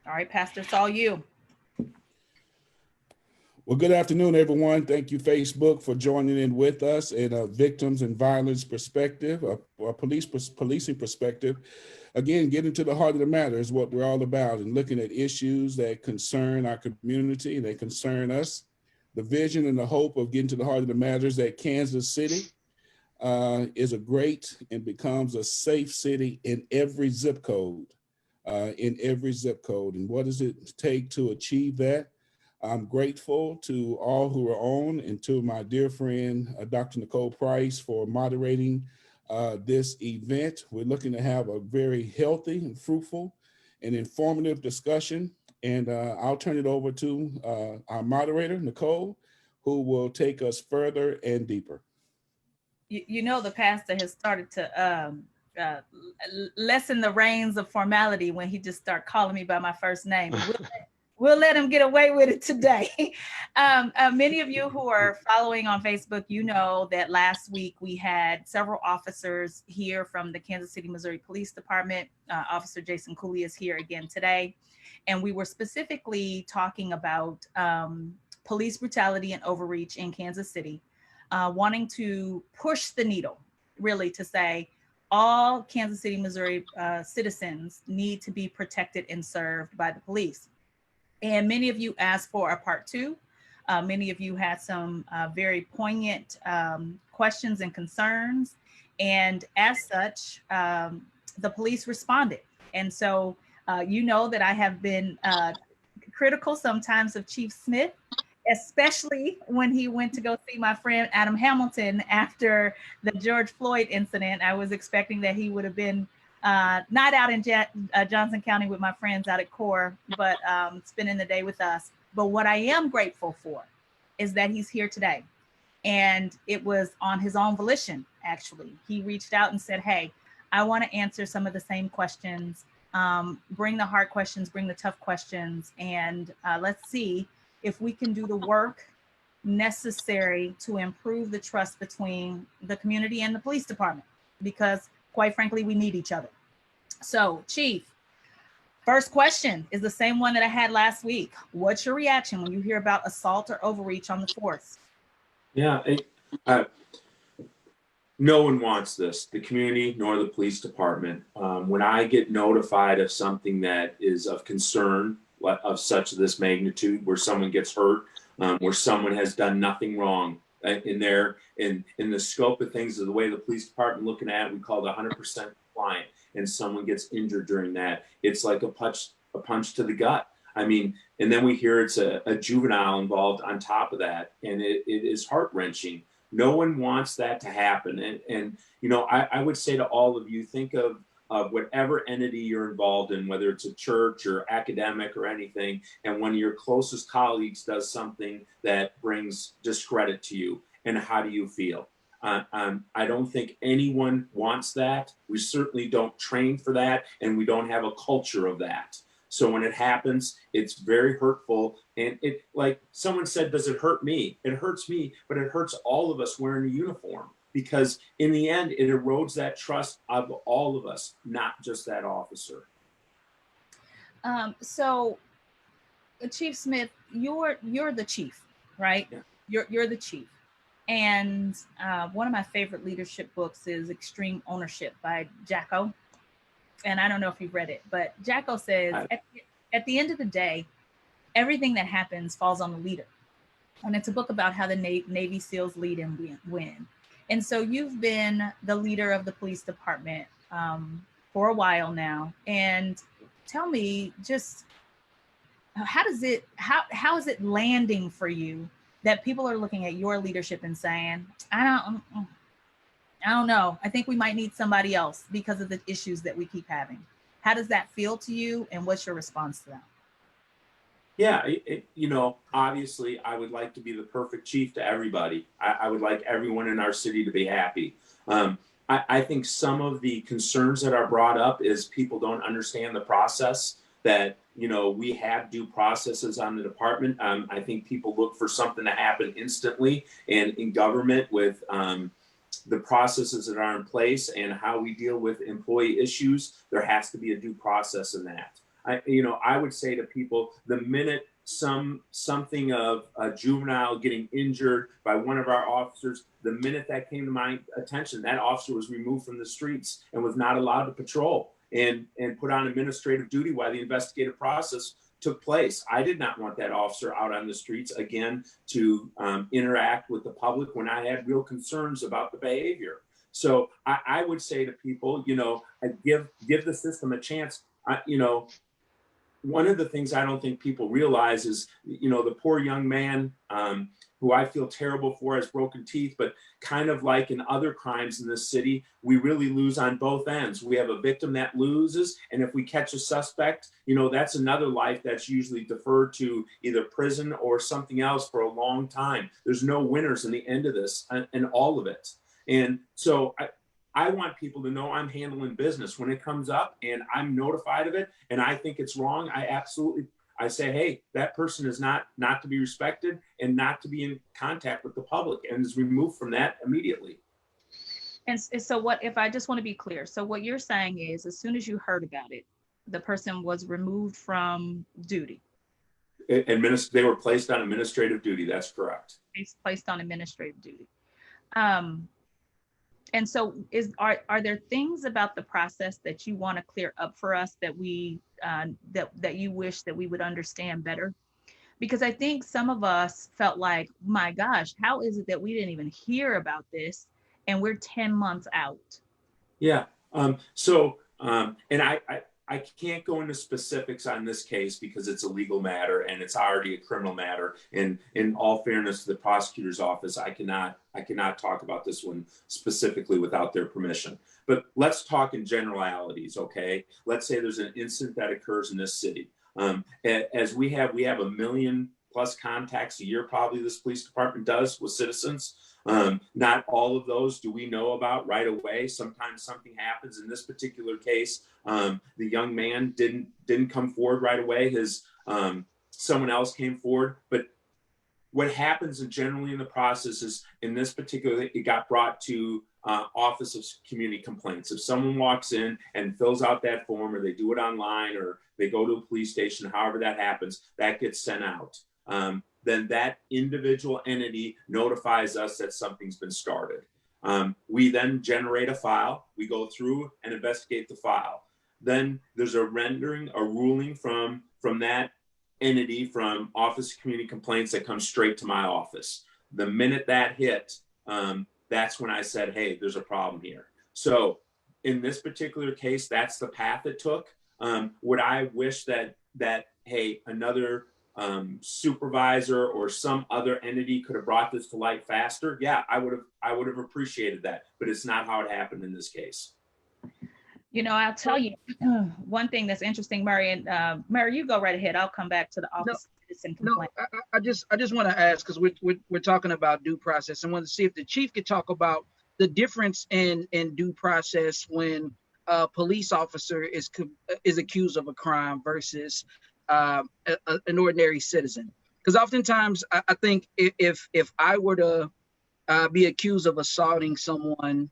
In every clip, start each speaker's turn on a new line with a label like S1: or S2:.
S1: All right, Pastor, it's all you.
S2: Well, good afternoon, everyone. Thank you, Facebook, for joining in with us in a victims and violence perspective, a policing perspective. Again, getting to the heart of the matter is what we're all about, and looking at issues that concern our community, they concern us. The vision and the hope of getting to the heart of the matter is that Kansas City is a great and becomes a safe city in every zip code, And what does it take to achieve that? I'm grateful to all who are on and to my dear friend, Dr. Nicole Price, for moderating this event. We're looking to have a very healthy and fruitful and informative discussion. And I'll turn it over to our moderator, Nicole, who will take us further and deeper.
S1: You know, the pastor has started to uh, lessen the reins of formality when he just start calling me by my first name. We'll let him get away with it today. Many of you who are following on Facebook, you know that last week we had several officers here from the Kansas City, Missouri Police Department. Officer Jason Cooley is here again today. And we were specifically talking about police brutality and overreach in Kansas City, wanting to push the needle, really, to say all Kansas City, Missouri citizens need to be protected and served by the police. And many of you asked for a part two. Many of you had some very poignant questions and concerns. And as such, the police responded. And so you know that I have been critical sometimes of Chief Smith, especially when he went to go see my friend Adam Hamilton after the George Floyd incident. I was expecting that he would have been not out in Johnson County with my friends out at CORE, but spending the day with us. But what I am grateful for is that he's here today. And it was on his own volition, actually. He reached out and said, hey, I want to answer some of the same questions. Bring the hard questions, bring the tough questions, and let's see if we can do the work necessary to improve the trust between the community and the police department, because quite frankly, we need each other. So, Chief, first question is the same one that I had last week. What's your reaction when you hear about assault or overreach on the force?
S3: Yeah, no one wants this, the community nor the police department. When I get notified of something that is of concern, of such this magnitude, where someone gets hurt, where someone has done nothing wrong, in the scope of things, of the way the police department looking at it, we call it 100% compliant, and someone gets injured during that, it's like a punch to the gut. I mean, and then we hear it's a juvenile involved on top of that, and it is heart-wrenching. No one wants that to happen. And you know, I would say to all of you, think of whatever entity you're involved in, whether it's a church or academic or anything, and one of your closest colleagues does something that brings discredit to you, and how do you feel? I don't think anyone wants that. We certainly don't train for that, and we don't have a culture of that. So when it happens, it's very hurtful. And it, like someone said, does it hurt me? It hurts me, but it hurts all of us wearing a uniform, because in the end, it erodes that trust of all of us, not just that officer.
S1: So, Chief Smith, you're the chief, right?
S3: Yeah.
S1: You're the chief. And one of my favorite leadership books is Extreme Ownership by Jacko. And I don't know if you've read it, but Jacko says at the end of the day, everything that happens falls on the leader. And it's a book about how the Navy SEALs lead and win. And so you've been the leader of the police department for a while now. And tell me, just how is it landing for you that people are looking at your leadership and saying, I don't know, I think we might need somebody else because of the issues that we keep having. How does that feel to you, and what's your response to that?
S3: Yeah, you know, obviously, I would like to be the perfect chief to everybody. I would like everyone in our city to be happy. I think some of the concerns that are brought up is people don't understand the process, that, you know, we have due processes on the department. I think people look for something to happen instantly, and in government with the processes that are in place and how we deal with employee issues, there has to be a due process in that. I would say to people, the minute something of a juvenile getting injured by one of our officers, the minute that came to my attention, that officer was removed from the streets and was not allowed to patrol and put on administrative duty while the investigative process took place. I did not want that officer out on the streets again to interact with the public when I had real concerns about the behavior. So I would say to people, give the system a chance. One of the things I don't think people realize is, the poor young man who I feel terrible for has broken teeth, but kind of like in other crimes in this city, we really lose on both ends. We have a victim that loses, and if we catch a suspect, that's another life that's usually deferred to either prison or something else for a long time. There's no winners in the end of this and all of it. And so I want people to know I'm handling business when it comes up and I'm notified of it and I think it's wrong. I say, hey, that person is not to be respected and not to be in contact with the public and is removed from that immediately.
S1: And so if I just want to be clear, so what you're saying is as soon as you heard about it, the person was removed from duty.
S3: They were placed on administrative duty. That's correct.
S1: Placed on administrative duty. And so are there things about the process that you want to clear up for us that we that you wish that we would understand better? Because I think some of us felt like, my gosh, how is it that we didn't even hear about this and we're 10 months out? Yeah.
S3: I can't go into specifics on this case because it's a legal matter and it's already a criminal matter. And in all fairness to the prosecutor's office, I cannot talk about this one specifically without their permission. But let's talk in generalities, okay? Let's say there's an incident that occurs in this city. As we have 1 million plus contacts a year, probably this police department does with citizens. Not all of those do we know about right away. Sometimes something happens. In this particular case, the young man didn't come forward right away. Someone else came forward. But what happens generally in the process is, in this particular, it got brought to Office of Community Complaints. If someone walks in and fills out that form, or they do it online, or they go to a police station, however that happens, that gets sent out. Then that individual entity notifies us that something's been started. We then generate a file. We go through and investigate the file. Then there's a ruling from that entity, from Office of Community Complaints, that comes straight to my office. The minute that hit, that's when I said, hey, there's a problem here. So in this particular case, that's the path it took. Would I wish that hey, another supervisor or some other entity could have brought this to light faster? Yeah, I would have appreciated that, but it's not how it happened in this case.
S1: I'll tell you one thing that's interesting, Murray, and Murray, you go right ahead. I'll come back to the Office of Citizen Complaint.
S4: I just want to ask, because we're talking about due process, and want to see if the chief could talk about the difference in due process when a police officer is accused of a crime versus an ordinary citizen. Because oftentimes I think if I were to be accused of assaulting someone,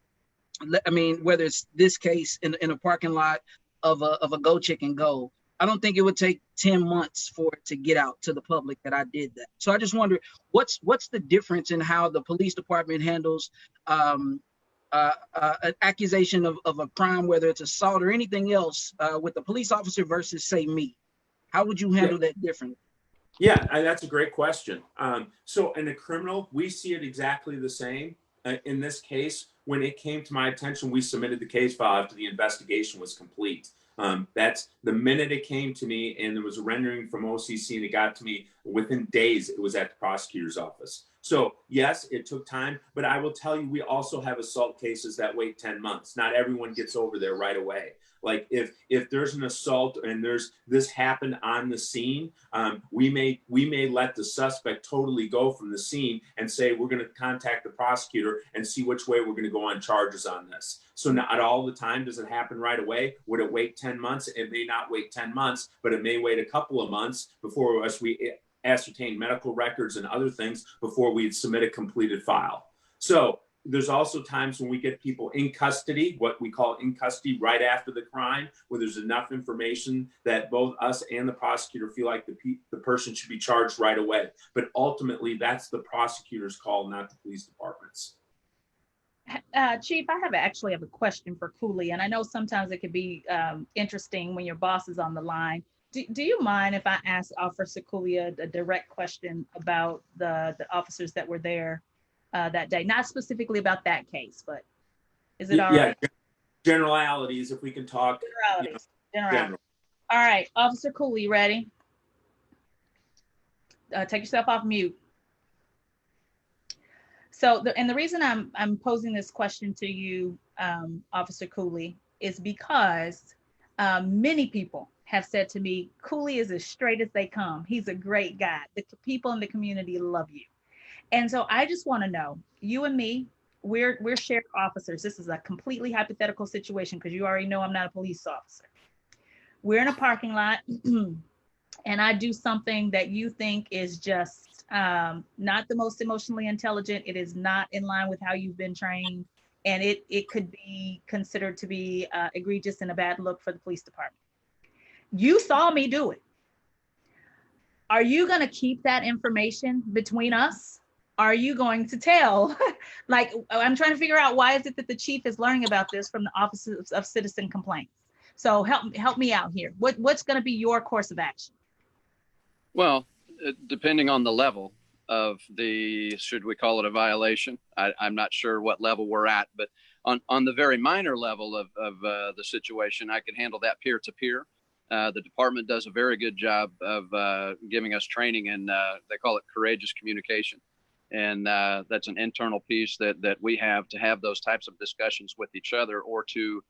S4: I mean, whether it's this case in a parking lot of a Go Chicken Go, I don't think it would take 10 months for it to get out to the public that I did that. So I just wonder, what's the difference in how the police department handles an accusation of a crime, whether it's assault or anything else, with the police officer versus, say, me? How would you handle that differently?
S3: Yeah, that's a great question. So in a criminal, we see it exactly the same. In this case, when it came to my attention, we submitted the case file after the investigation was complete. That's the minute it came to me, and there was a rendering from OCC, and it got to me within days. It was at the prosecutor's office. So yes, it took time, but I will tell you, we also have assault cases that wait 10 months. Not everyone gets over there right away. Like if there's an assault and this happened on the scene, we may let the suspect totally go from the scene and say, we're going to contact the prosecutor and see which way we're going to go on charges on this. So not all the time does it happen right away. Would it wait 10 months? It may not wait 10 months, but it may wait a couple of months before we ascertain medical records and other things before we submit a completed file. So there's also times when we get people in custody, what we call in custody right after the crime, where there's enough information that both us and the prosecutor feel like the person should be charged right away. But ultimately, that's the prosecutor's call, not the police department's.
S1: Chief, I actually have a question for Cooley, and I know sometimes it could be interesting when your boss is on the line. Do you mind if I ask Officer Cooley a direct question about the officers that were there that day? Not specifically about that case, but is it all right?
S3: Generalities, if we can talk.
S1: Generalities. General. All right, Officer Cooley, ready? Take yourself off mute. So, the reason I'm posing this question to you, Officer Cooley, is because many people have said to me, Cooley is as straight as they come. He's a great guy. The people in the community love you. And so I just want to know, you and me, we're sheriff officers. This is a completely hypothetical situation because you already know I'm not a police officer. We're in a parking lot and I do something that you think is just not the most emotionally intelligent. It is not in line with how you've been trained. And it could be considered to be egregious and a bad look for the police department. You saw me do it. Are you going to keep that information between us? Are you going to tell? Like, I'm trying to figure out, why is it that the chief is learning about this from the Office of Citizen Complaints? So help me out here. What's going to be your course of action?
S5: Well, depending on the level of should we call it a violation? I'm not sure what level we're at, but on the very minor level of the situation, I can handle that peer to peer. The department does a very good job of giving us training in, they call it courageous communication. And that's an internal piece that we have to have those types of discussions with each other, or to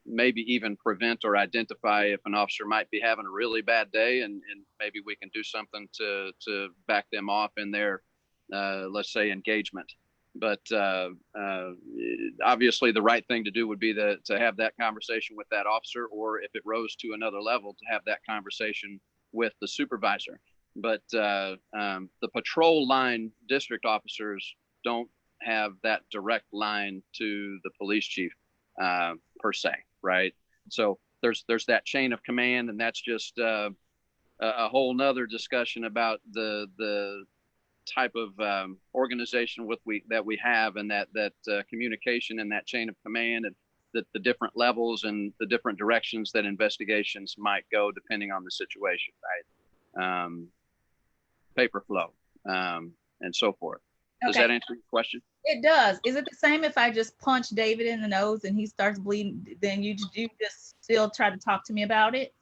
S5: maybe even prevent or identify if an officer might be having a really bad day, and maybe we can do something to back them off in their, let's say, engagement. But obviously the right thing to do would be to have that conversation with that officer, or if it rose to another level, to have that conversation with the supervisor. But the patrol line district officers don't have that direct line to the police chief per se, right? So there's that chain of command, and that's just a whole nother discussion about the type of organization that we have, and that communication and that chain of command, and the different levels and the different directions that investigations might go depending on the situation, right? Paper flow, and so forth. Does that answer your question?
S1: It does. Is it the same if I just punch David in the nose and he starts bleeding, then you just still try to talk to me about it?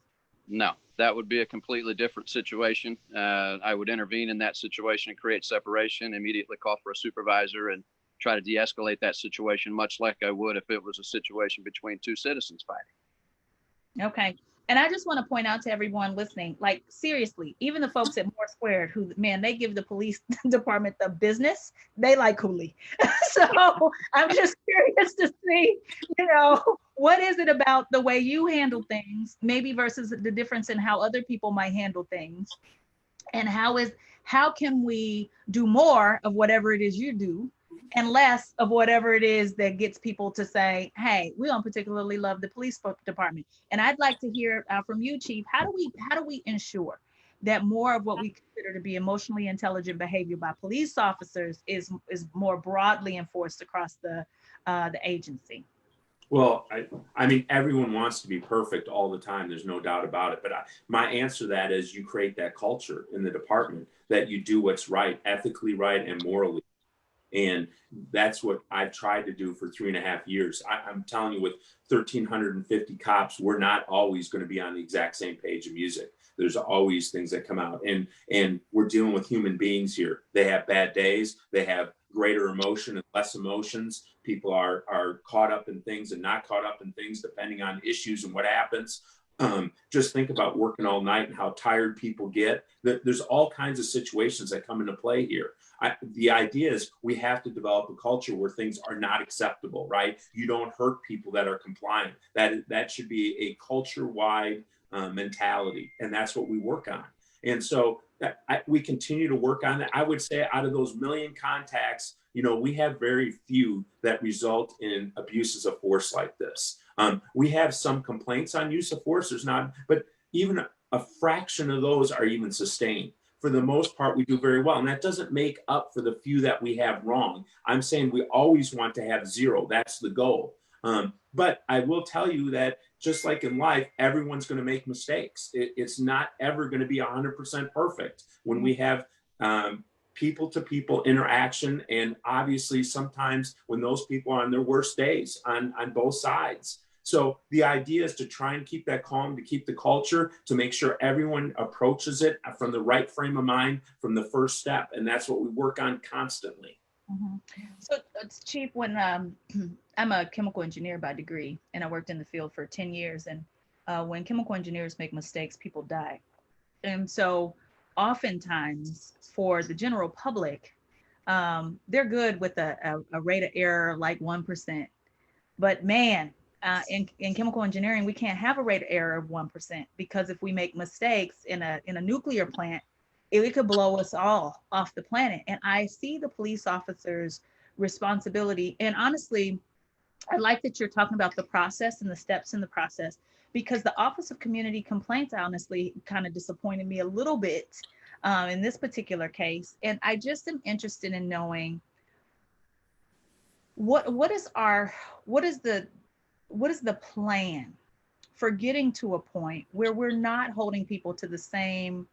S5: No, that would be a completely different situation. I would intervene in that situation and create separation, immediately call for a supervisor, and try to de-escalate that situation, much like I would if it was a situation between two citizens fighting.
S1: Okay. And I just want to point out to everyone listening, like, seriously, even the folks at Moore Square, who, man, they give the police department the business, they like Cooley. So I'm just curious to see, what is it about the way you handle things, maybe versus the difference in how other people might handle things, and how can we do more of whatever it is you do and less of whatever it is that gets people to say, hey, we don't particularly love the police department. And I'd like to hear from you, Chief, how do we ensure that more of what we consider to be emotionally intelligent behavior by police officers is more broadly enforced across the agency?
S3: Well, I mean, everyone wants to be perfect all the time. There's no doubt about it. But my answer to that is, you create that culture in the department that you do what's right, ethically right and morally. And that's what I've tried to do for 3.5 years. I'm telling you, with 1,350 cops, we're not always going to be on the exact same page of music. There's always things that come out, and we're dealing with human beings here. They have bad days. They have greater emotion and less emotions. People are caught up in things and not caught up in things, depending on issues and what happens. Just think about working all night and how tired people get. There's all kinds of situations that come into play here. The idea is we have to develop a culture where things are not acceptable, right? You don't hurt people that are compliant. That should be a culture-wide mentality, and that's what we work on. And so we continue to work on that. I would say out of those million contacts, we have very few that result in abuses of force like this. We have some complaints on use of force. There's not, but even a fraction of those are even sustained. For the most part, we do very well. And that doesn't make up for the few that we have wrong. I'm saying we always want to have zero. That's the goal. But I will tell you that just like in life, everyone's going to make mistakes. It's not ever going to be 100% perfect when we have people to people interaction. And obviously sometimes when those people are on their worst days on both sides. So the idea is to try and keep that calm, to keep the culture, to make sure everyone approaches it from the right frame of mind from the first step. And that's what we work on constantly.
S1: Mm-hmm. So, Chief, when I'm a chemical engineer by degree, and I worked in the field for 10 years. And when chemical engineers make mistakes, people die. And so oftentimes for the general public, they're good with a rate of error like 1%. But man, in chemical engineering, we can't have a rate of error of 1%, because if we make mistakes in a nuclear plant, it could blow us all off the planet. And I see the police officers' responsibility. And honestly, I like that you're talking about the process and the steps in the process, because the Office of Community Complaints honestly kind of disappointed me a little bit in this particular case. And I just am interested in knowing what is the plan for getting to a point where we're not holding people to the same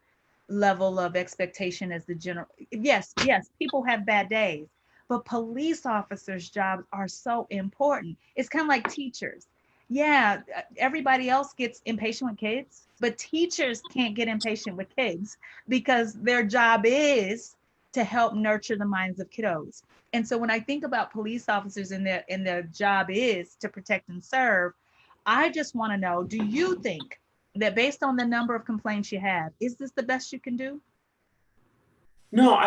S1: level of expectation as the general. Yes, people have bad days, but police officers' jobs are so important. It's kind of like teachers. Yeah, everybody else gets impatient with kids, but teachers can't get impatient with kids because their job is to help nurture the minds of kiddos. And so when I think about police officers and their job is to protect and serve, I just want to know, do you think that based on the number of complaints you have, is this the best you can do?
S3: No,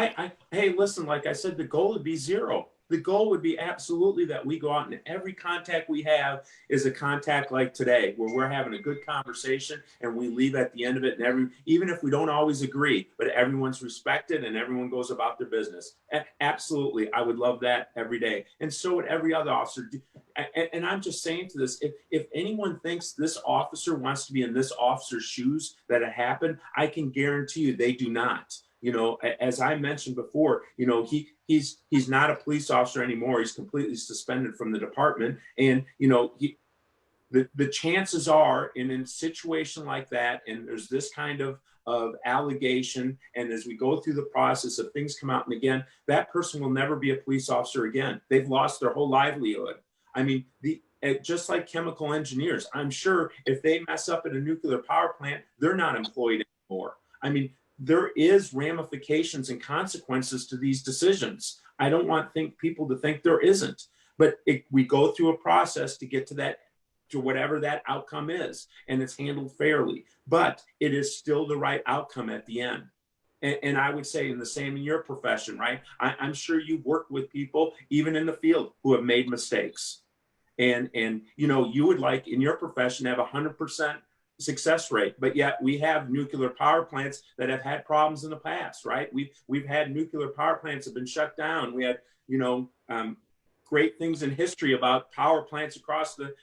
S3: hey, listen, like I said, the goal would be zero. The goal would be absolutely that we go out and every contact we have is a contact like today, where we're having a good conversation and we leave at the end of it. And even if we don't always agree, but everyone's respected and everyone goes about their business. Absolutely. I would love that every day. And so would every other officer. And I'm just saying to this, if anyone thinks this officer wants to be in this officer's shoes that it happened, I can guarantee you they do not. As I mentioned before, he's not a police officer anymore. He's completely suspended from the department. And, the chances are in a situation like that, and there's this kind of allegation, and as we go through the process of things come out, and again, that person will never be a police officer again. They've lost their whole livelihood. I mean, just like chemical engineers, I'm sure if they mess up at a nuclear power plant, they're not employed anymore. I mean, there is ramifications and consequences to these decisions. I don't want people to think there isn't, but we go through a process to get to whatever that outcome is, and it's handled fairly, but it is still the right outcome at the end. And I would say in the same in your profession, right? I'm sure you've worked with people, even in the field, who have made mistakes. And you would like in your profession to have 100% success rate, but yet we have nuclear power plants that have had problems in the past, right? We've had nuclear power plants that have been shut down. We had great things in history about power plants across the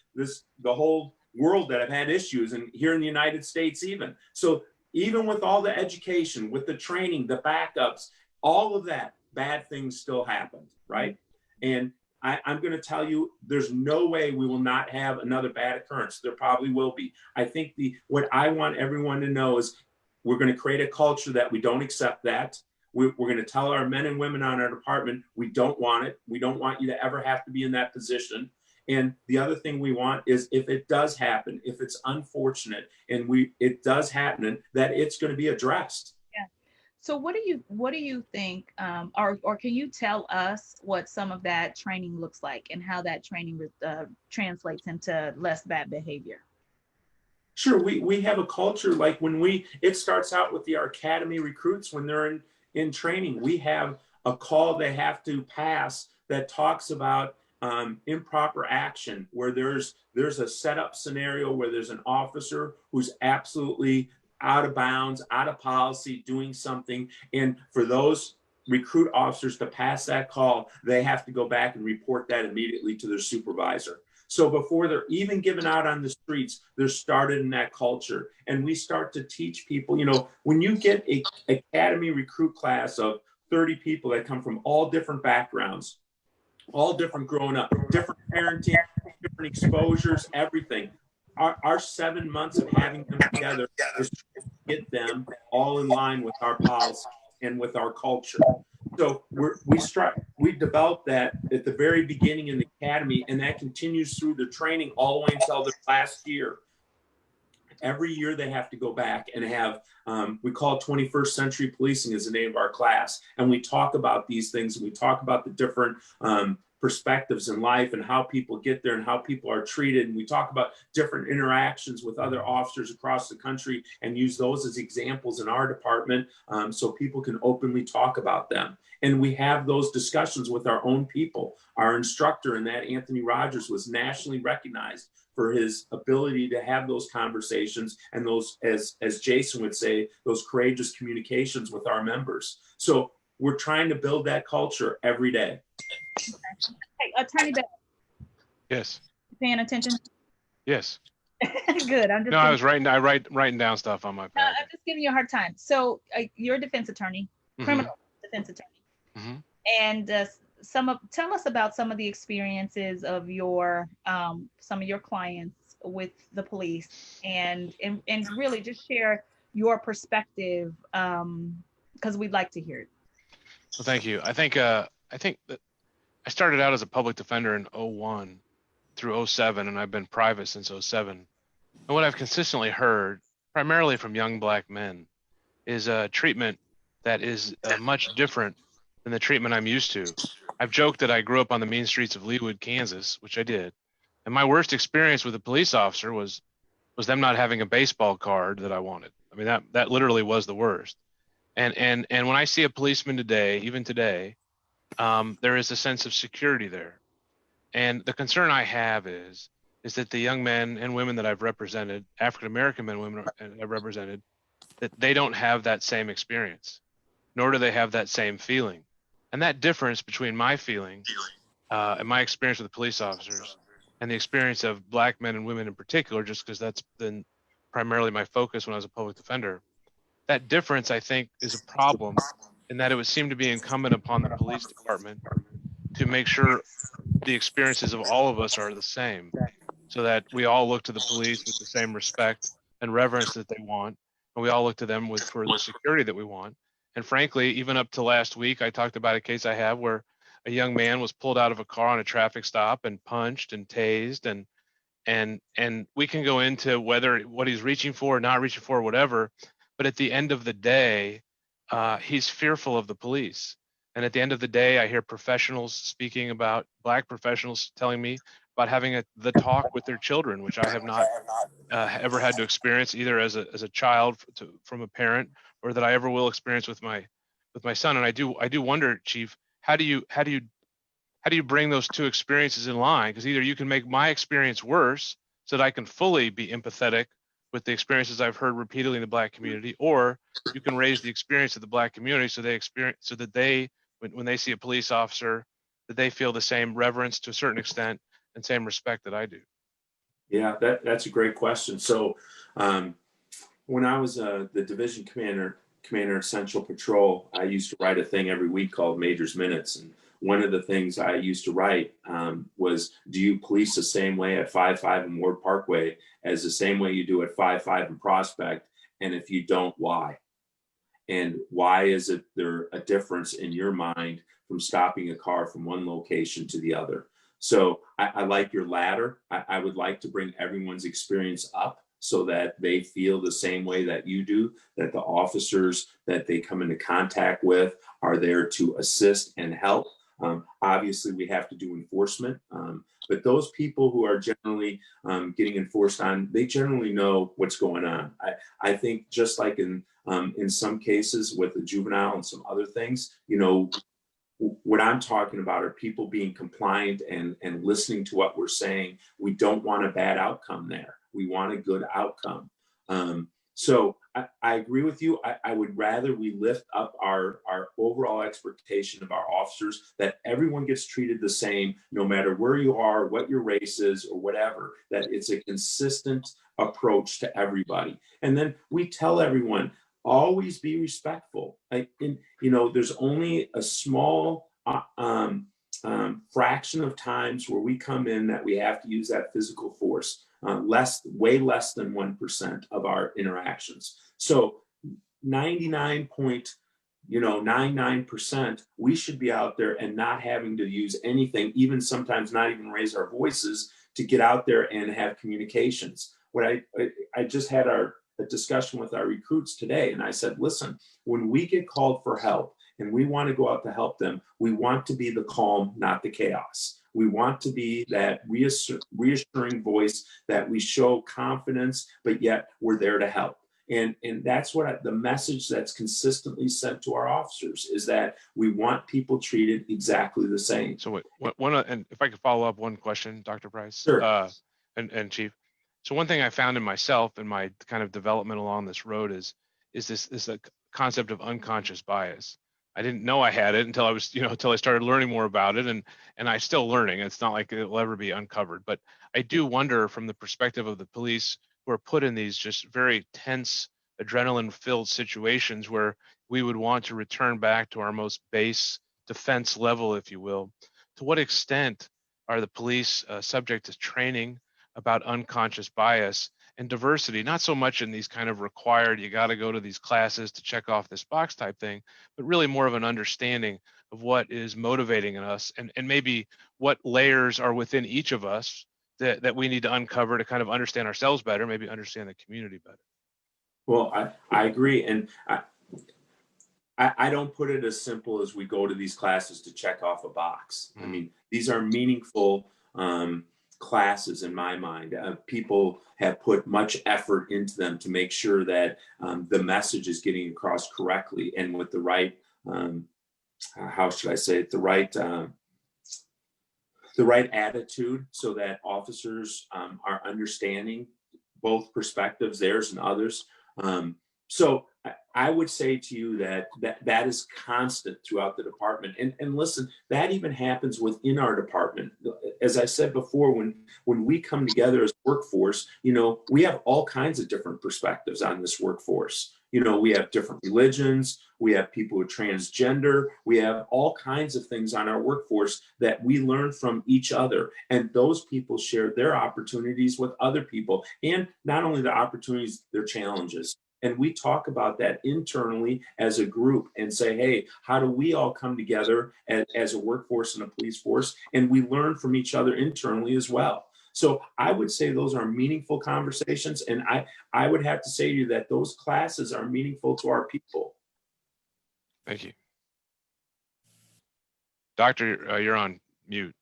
S3: whole world that have had issues, and here in the United States even. So even with all the education, with the training, the backups, all of that, bad things still happened, right? And I'm going to tell you, there's no way we will not have another bad occurrence. There probably will be. I think what I want everyone to know is we're going to create a culture that we don't accept that. We're going to tell our men and women on our department, we don't want it. We don't want you to ever have to be in that position. And the other thing we want is if it does happen, if it's unfortunate and it does happen, that it's going to be addressed.
S1: So what do you think, or can you tell us what some of that training looks like and how that training translates into less bad behavior?
S3: Sure, we have a culture like it starts out with our academy recruits when they're in training. We have a call they have to pass that talks about improper action, where there's a setup scenario where there's an officer who's absolutely out of bounds, out of policy, doing something. And for those recruit officers to pass that call, they have to go back and report that immediately to their supervisor. So before they're even given out on the streets, they're started in that culture. And we start to teach people, you know, when you get a academy recruit class of 30 people that come from all different backgrounds, all different growing up, different parenting, different exposures, everything. Our 7 months of having them together is to get them all in line with our policy and with our culture. So we developed that at the very beginning in the academy, and that continues through the training all the way until the last year. Every year they have to go back and have, we call it 21st Century Policing is the name of our class. And we talk about these things, and we talk about the different perspectives in life and how people get there and how people are treated. And we talk about different interactions with other officers across the country and use those as examples in our department, so people can openly talk about them. And we have those discussions with our own people. Our instructor in that, Anthony Rogers, was nationally recognized for his ability to have those conversations and those, as Jason would say, those courageous communications with our members. So we're trying to build that culture every day.
S1: Hey, Attorney Bell.
S6: Yes.
S1: Paying attention?
S6: Yes.
S1: Good. I'm just.
S6: No, I was writing down stuff on my pad.
S1: I'm just giving you a hard time. So you're a defense attorney, criminal defense attorney, and tell us about some of the experiences of your some of your clients with the police, and really just share your perspective, because we'd like to hear it.
S6: Well, thank you. I think that I started out as a public defender in 01 through 07, and I've been private since 07. And what I've consistently heard, primarily from young Black men, is a treatment that is much different than the treatment I'm used to. I've joked that I grew up on the mean streets of Leawood, Kansas, which I did. And my worst experience with a police officer was them not having a baseball card that I wanted. I mean, that literally was the worst. And when I see a policeman today, even today, there is a sense of security there. And the concern I have is that the young men and women that I've represented, African-American men and women I've represented, that they don't have that same experience, nor do they have that same feeling. And that difference between my feeling and my experience with the police officers and the experience of Black men and women in particular, just because that's been primarily my focus when I was a public defender, that difference, I think, is a problem in that it would seem to be incumbent upon the police department to make sure the experiences of all of us are the same, so that we all look to the police with the same respect and reverence that they want, and we all look to them for the security that we want. And frankly, even up to last week, I talked about a case I have where a young man was pulled out of a car on a traffic stop and punched and tased, and we can go into whether what he's reaching for or not reaching for, whatever. But at the end of the day, he's fearful of the police. And at the end of the day, I hear professionals speaking about, Black professionals telling me about having the talk with their children, which I have not ever had to experience either as a child from a parent, or that I ever will experience with my son. And I do wonder, Chief, how do you bring those two experiences in line? Because either you can make my experience worse so that I can fully be empathetic with the experiences I've heard repeatedly in the Black community, or you can raise the experience of the Black community so that they, when they see a police officer, that they feel the same reverence to a certain extent and same respect that I do.
S3: Yeah, that's a great question. So when I was the division commander of Central Patrol, I used to write a thing every week called Major's Minutes. And one of the things I used to write was, do you police the same way at 5-5 and Ward Parkway as the same way you do at 5-5 and Prospect? And if you don't, why? And why is it there a difference in your mind from stopping a car from one location to the other? So I like your latter. I would like to bring everyone's experience up so that they feel the same way that you do, that the officers that they come into contact with are there to assist and help. Obviously, we have to do enforcement, but those people who are generally getting enforced on, they generally know what's going on. I think just like in some cases with the juvenile and some other things, you know, what I'm talking about are people being compliant and listening to what we're saying. We don't want a bad outcome there. We want a good outcome. So I agree with you. I would rather we lift up our overall expectation of our officers, that everyone gets treated the same, no matter where you are, what your race is, or whatever, that it's a consistent approach to everybody. And then we tell everyone, always be respectful. There's only a small fraction of times where we come in that we have to use that physical force. Way less than 1% of our interactions. So 99.99%, we should be out there and not having to use anything, even sometimes not even raise our voices, to get out there and have communications. I just had a discussion with our recruits today, and I said, listen, when we get called for help and we want to go out to help them, we want to be the calm, not the chaos. We want to be that reassuring voice, that we show confidence, but yet we're there to help. And that's what the message that's consistently sent to our officers is, that we want people treated exactly the same.
S6: So and if I could follow up one question, Dr. Price,
S3: Sure.
S6: and Chief. So one thing I found in myself in my kind of development along this road is this concept of unconscious bias. I didn't know I had it until I started learning more about it, and I'm still learning. It's not like it will ever be uncovered, but I do wonder, from the perspective of the police who are put in these just very tense, adrenaline-filled situations where we would want to return back to our most base defense level, if you will. To what extent are the police subject to training about unconscious bias and diversity, not so much in these kind of required, you got to go to these classes to check off this box type thing, but really more of an understanding of what is motivating us, and maybe what layers are within each of us that we need to uncover to kind of understand ourselves better, maybe understand the community better.
S3: Well, I agree. And I don't put it as simple as we go to these classes to check off a box. I mean, these are meaningful classes in my mind. People have put much effort into them to make sure that the message is getting across correctly and with the right, how should I say it, the right attitude, so that officers are understanding both perspectives, theirs and others. So I would say to you that is constant throughout the department. And listen, that even happens within our department. As I said before, when we come together as workforce, we have all kinds of different perspectives on this workforce. We have different religions, we have people who are transgender, we have all kinds of things on our workforce that we learn from each other. And those people share their opportunities with other people, and not only the opportunities, their challenges. And we talk about that internally as a group and say, hey, how do we all come together as a workforce and a police force? And we learn from each other internally as well. So I would say those are meaningful conversations. And I would have to say to you that those classes are meaningful to our people.
S6: Thank you. Doctor, you're on mute.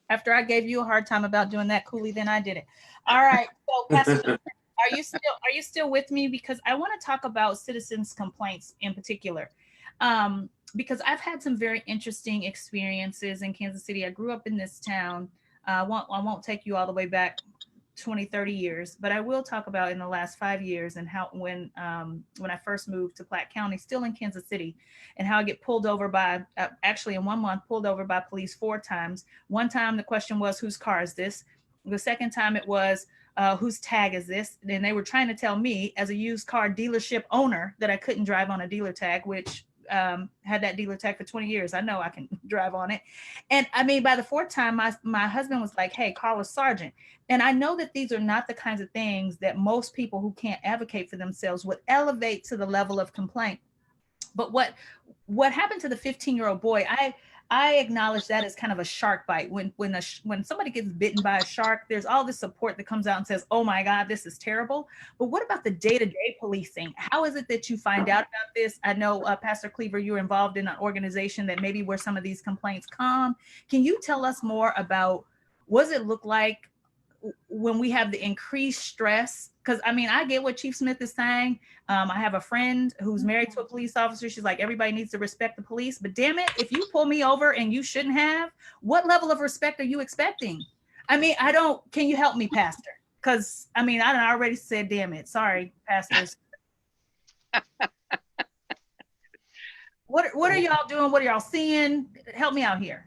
S1: After I gave you a hard time about doing that, Cooley, then I did it. All right. So Pastor, are you still with me? Because I want to talk about citizens' complaints in particular. Because I've had some very interesting experiences in Kansas City. I grew up in this town. I won't take you all the way back 20, 30 years, but I will talk about in the last 5 years and how when I first moved to Platte County, still in Kansas City, and how I get pulled over by, actually in 1 month, pulled over by police 4 times. One time the question was, whose car is this? The second time it was, whose tag is this? And they were trying to tell me as a used car dealership owner that I couldn't drive on a dealer tag, which had that dealer tag for 20 years. I know I can drive on it. And I mean, by the 4th time, my husband was like, hey, call a sergeant. And I know that these are not the kinds of things that most people who can't advocate for themselves would elevate to the level of complaint. But what happened to the 15-year-old boy, I acknowledge that as kind of a shark bite. When somebody gets bitten by a shark, there's all this support that comes out and says, oh my God, this is terrible. But what about the day-to-day policing? How is it that you find out about this? I know, Pastor Cleaver, you're involved in an organization that maybe where some of these complaints come. Can you tell us more about what does it look like when we have the increased stress? Because I mean, I get what Chief Smith is saying. I have a friend who's married to a police officer. She's like, everybody needs to respect the police. But damn it, if you pull me over and you shouldn't have, what level of respect are you expecting? I mean, can you help me, Pastor? Because I mean, I done already said, damn it. Sorry, pastors. What are y'all doing? What are y'all seeing? Help me out here.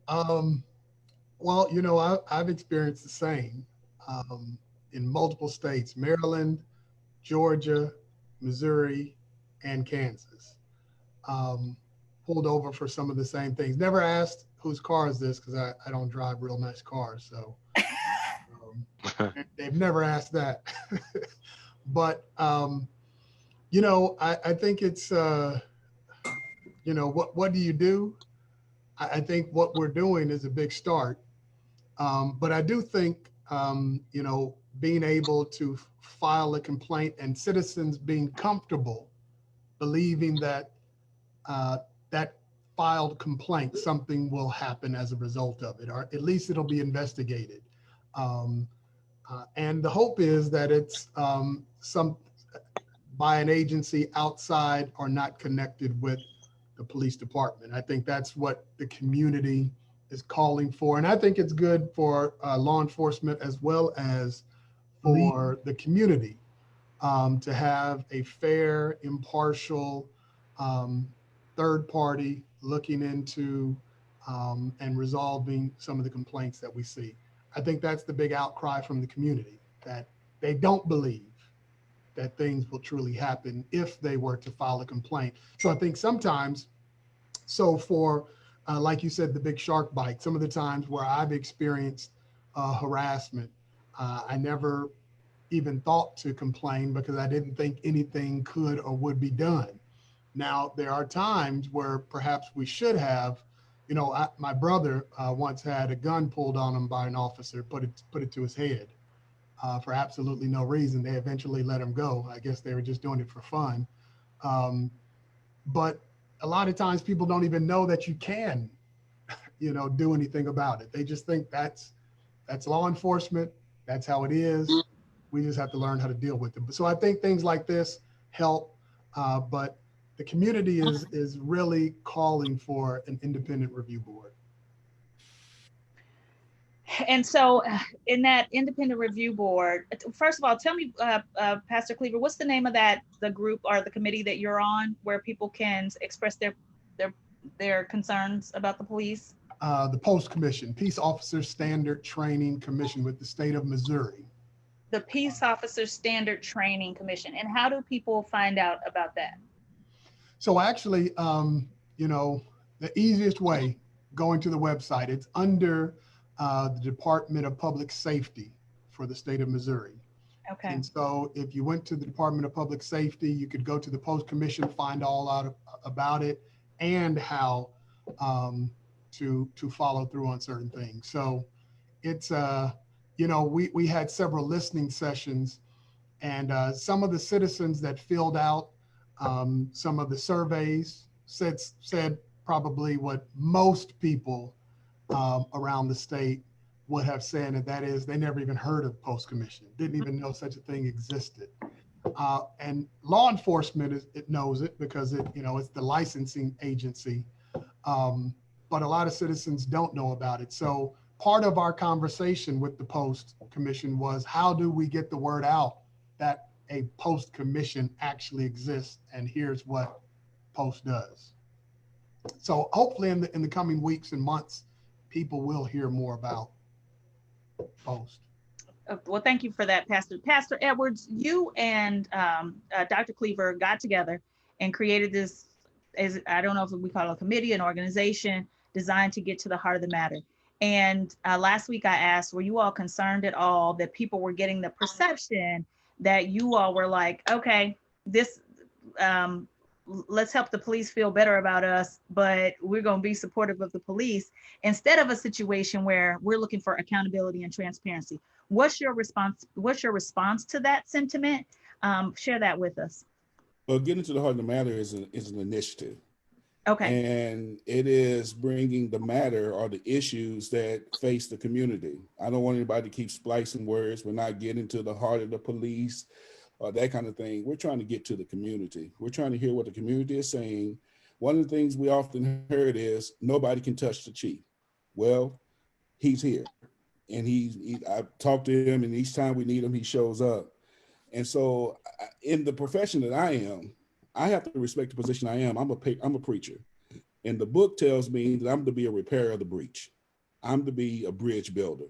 S7: Well, I've experienced the same in multiple states: Maryland, Georgia, Missouri, and Kansas. Um, Pulled over for some of the same things. Never asked whose car is this, because I don't drive real nice cars. So they've never asked that. But, I think it's, what do you do? I think what we're doing is a big start. But I do think, being able to file a complaint and citizens being comfortable believing that that filed complaint, something will happen as a result of it, or at least it'll be investigated. Um, and the hope is that it's some by an agency outside or not connected with the police department. I think that's what the community is calling for. And I think it's good for law enforcement as well as for the community to have a fair, impartial, third party looking into and resolving some of the complaints that we see. I think that's the big outcry from the community, that they don't believe that things will truly happen if they were to file a complaint. So I think sometimes, for, like you said, the big shark bite, some of the times where I've experienced harassment, I never even thought to complain because I didn't think anything could or would be done. Now, there are times where perhaps we should have. My brother once had a gun pulled on him by an officer, put it to his head for absolutely no reason. They eventually let him go. I guess they were just doing it for fun. But a lot of times people don't even know that you can, do anything about it. They just think that's law enforcement. That's how it is. We just have to learn how to deal with it. So I think things like this help, but the community is really calling for an independent review board.
S1: And so, in that independent review board, first of all, tell me, Pastor Cleaver, what's the name of the group or the committee that you're on, where people can express their concerns about the police?
S7: The Post Commission, Peace Officer Standard Training Commission with the state of Missouri.
S1: The Peace Officer Standard Training Commission. And how do people find out about that?
S7: So actually, the easiest way, going to the website, it's under the Department of Public Safety for the state of Missouri.
S1: Okay.
S7: And so if you went to the Department of Public Safety, you could go to the Post Commission, find all out about it and how to follow through on certain things. So it's, we had several listening sessions, and some of the citizens that filled out some of the surveys said probably what most people around the state would have said, and that is they never even heard of Post Commission, didn't even know such a thing existed. And law enforcement it knows it because it's the licensing agency, but a lot of citizens don't know about it. So part of our conversation with the Post Commission was, how do we get the word out that a Post Commission actually exists, and here's what Post does. So hopefully in the coming weeks and months, people will hear more about Post.
S1: Well, thank you for that, Pastor. Pastor Edwards, you and Dr. Cleaver got together and created this, I don't know if we call it a committee, an organization designed to get to the heart of the matter. And last week I asked, were you all concerned at all that people were getting the perception that you all were like, okay, this, let's help the police feel better about us, but we're going to be supportive of the police, instead of a situation where we're looking for accountability and transparency? What's your response? What's your response to that sentiment? Share that with us.
S2: Well, getting to the heart of the matter is an initiative.
S1: Okay.
S2: And it is bringing the matter or the issues that face the community. I don't want anybody to keep splicing words. We're not getting to the heart of the police or that kind of thing. We're trying to get to the community. We're trying to hear what the community is saying. One of the things we often heard is nobody can touch the chief. Well, he's here. and I talked to him, and each time we need him, he shows up. And so, in the profession that I am, I have to respect the position I am. I'm a preacher, and the book tells me that I'm to be a repairer of the breach. I'm to be a bridge builder.